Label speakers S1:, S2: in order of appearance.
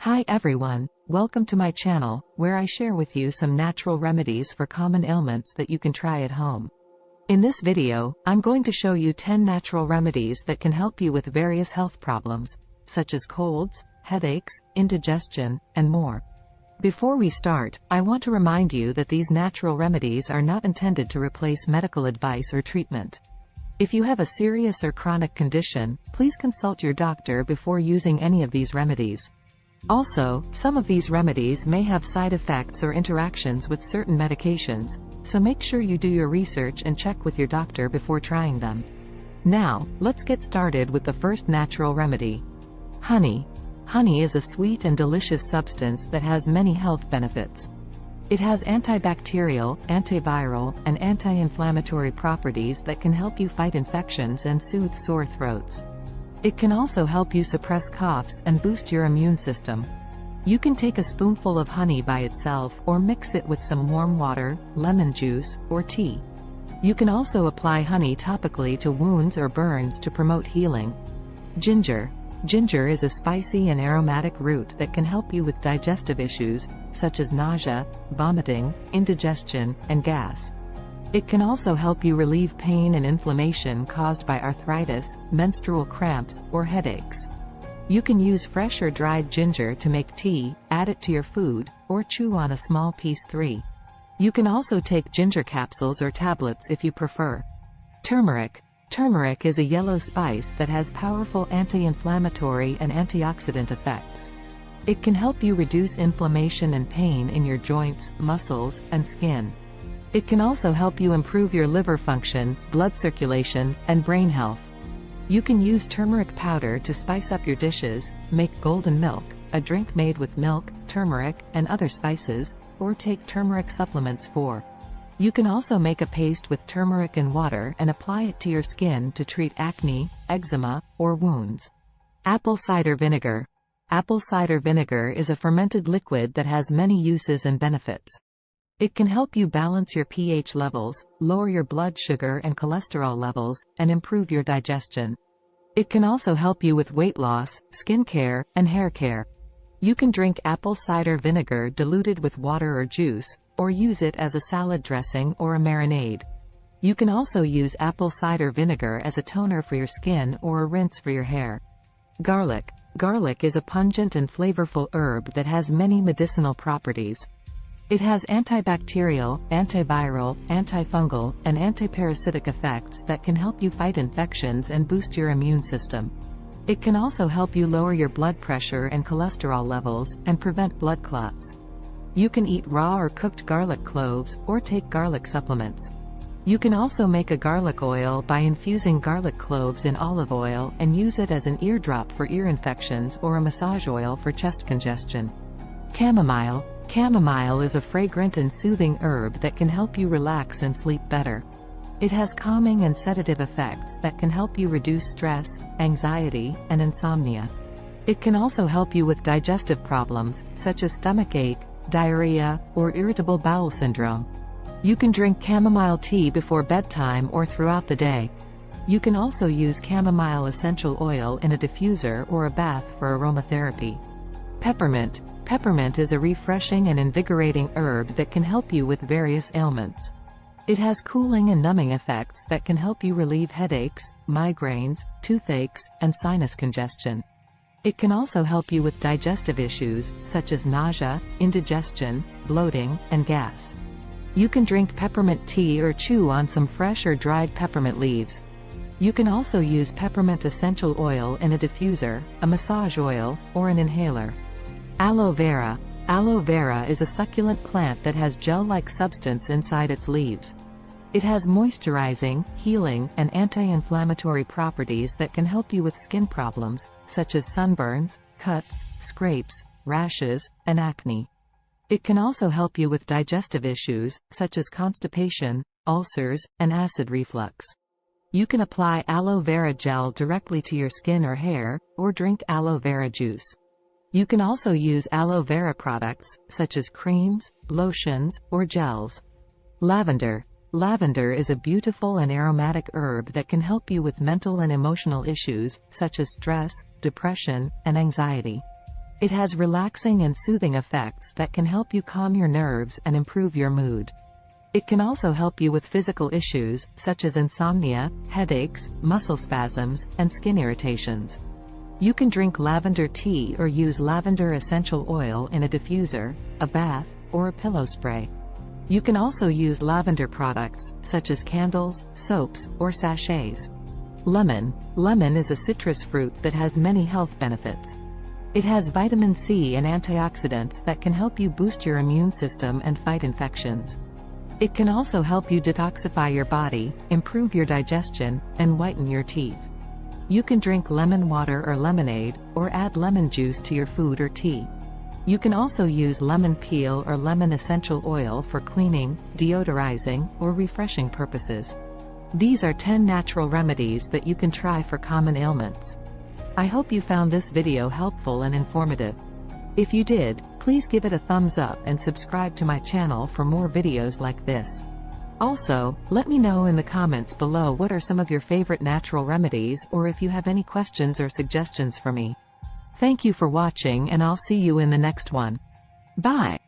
S1: Hi everyone, welcome to my channel, where I share with you some natural remedies for common ailments that you can try at home. In this video, I'm going to show you 10 natural remedies that can help you with various health problems, such as colds, headaches, indigestion, and more. Before we start, I want to remind you that these natural remedies are not intended to replace medical advice or treatment. If you have a serious or chronic condition, please consult your doctor before using any of these remedies. Also, some of these remedies may have side effects or interactions with certain medications, so make sure you do your research and check with your doctor before trying them. Now, let's get started with the first natural remedy. Honey. Honey is a sweet and delicious substance that has many health benefits. It has antibacterial, antiviral, and anti-inflammatory properties that can help you fight infections and soothe sore throats. It can also help you suppress coughs and boost your immune system. You can take a spoonful of honey by itself or mix it with some warm water, lemon juice, or tea. You can also apply honey topically to wounds or burns to promote healing. Ginger. Ginger is a spicy and aromatic root that can help you with digestive issues, such as nausea, vomiting, indigestion, and gas. It can also help you relieve pain and inflammation caused by arthritis, menstrual cramps, or headaches. You can use fresh or dried ginger to make tea, add it to your food, or chew on a small piece. You can also take ginger capsules or tablets if you prefer. Turmeric. Turmeric is a yellow spice that has powerful anti-inflammatory and antioxidant effects. It can help you reduce inflammation and pain in your joints, muscles, and skin. It can also help you improve your liver function, blood circulation, and brain health. You can use turmeric powder to spice up your dishes, make golden milk, a drink made with milk, turmeric, and other spices, or take turmeric supplements. You can also make a paste with turmeric and water and apply it to your skin to treat acne, eczema, or wounds. Apple cider vinegar. Apple cider vinegar is a fermented liquid that has many uses and benefits. It can help you balance your pH levels, lower your blood sugar and cholesterol levels, and improve your digestion. It can also help you with weight loss, skin care, and hair care. You can drink apple cider vinegar diluted with water or juice, or use it as a salad dressing or a marinade. You can also use apple cider vinegar as a toner for your skin or a rinse for your hair. Garlic. Garlic is a pungent and flavorful herb that has many medicinal properties. It has antibacterial, antiviral, antifungal, and antiparasitic effects that can help you fight infections and boost your immune system. It can also help you lower your blood pressure and cholesterol levels, and prevent blood clots. You can eat raw or cooked garlic cloves, or take garlic supplements. You can also make a garlic oil by infusing garlic cloves in olive oil and use it as an eardrop for ear infections or a massage oil for chest congestion. Chamomile. Chamomile is a fragrant and soothing herb that can help you relax and sleep better. It has calming and sedative effects that can help you reduce stress, anxiety, and insomnia. It can also help you with digestive problems, such as stomach ache, diarrhea, or irritable bowel syndrome. You can drink chamomile tea before bedtime or throughout the day. You can also use chamomile essential oil in a diffuser or a bath for aromatherapy. Peppermint. Peppermint is a refreshing and invigorating herb that can help you with various ailments. It has cooling and numbing effects that can help you relieve headaches, migraines, toothaches, and sinus congestion. It can also help you with digestive issues, such as nausea, indigestion, bloating, and gas. You can drink peppermint tea or chew on some fresh or dried peppermint leaves. You can also use peppermint essential oil in a diffuser, a massage oil, or an inhaler. Aloe vera. Aloe vera is a succulent plant that has gel-like substance inside its leaves. It has moisturizing, healing, and anti-inflammatory properties that can help you with skin problems, such as sunburns, cuts, scrapes, rashes, and acne. It can also help you with digestive issues, such as constipation, ulcers, and acid reflux. You can apply aloe vera gel directly to your skin or hair, or drink aloe vera juice. You can also use aloe vera products, such as creams, lotions, or gels. Lavender. Lavender is a beautiful and aromatic herb that can help you with mental and emotional issues, such as stress, depression, and anxiety. It has relaxing and soothing effects that can help you calm your nerves and improve your mood. It can also help you with physical issues, such as insomnia, headaches, muscle spasms, and skin irritations. You can drink lavender tea or use lavender essential oil in a diffuser, a bath, or a pillow spray. You can also use lavender products, such as candles, soaps, or sachets. Lemon. Lemon is a citrus fruit that has many health benefits. It has vitamin C and antioxidants that can help you boost your immune system and fight infections. It can also help you detoxify your body, improve your digestion, and whiten your teeth. You can drink lemon water or lemonade, or add lemon juice to your food or tea. You can also use lemon peel or lemon essential oil for cleaning, deodorizing, or refreshing purposes. These are 10 natural remedies that you can try for common ailments. I hope you found this video helpful and informative. If you did, please give it a thumbs up and subscribe to my channel for more videos like this. Also, let me know in the comments below what are some of your favorite natural remedies, or if you have any questions or suggestions for me. Thank you for watching, and I'll see you in the next one. Bye.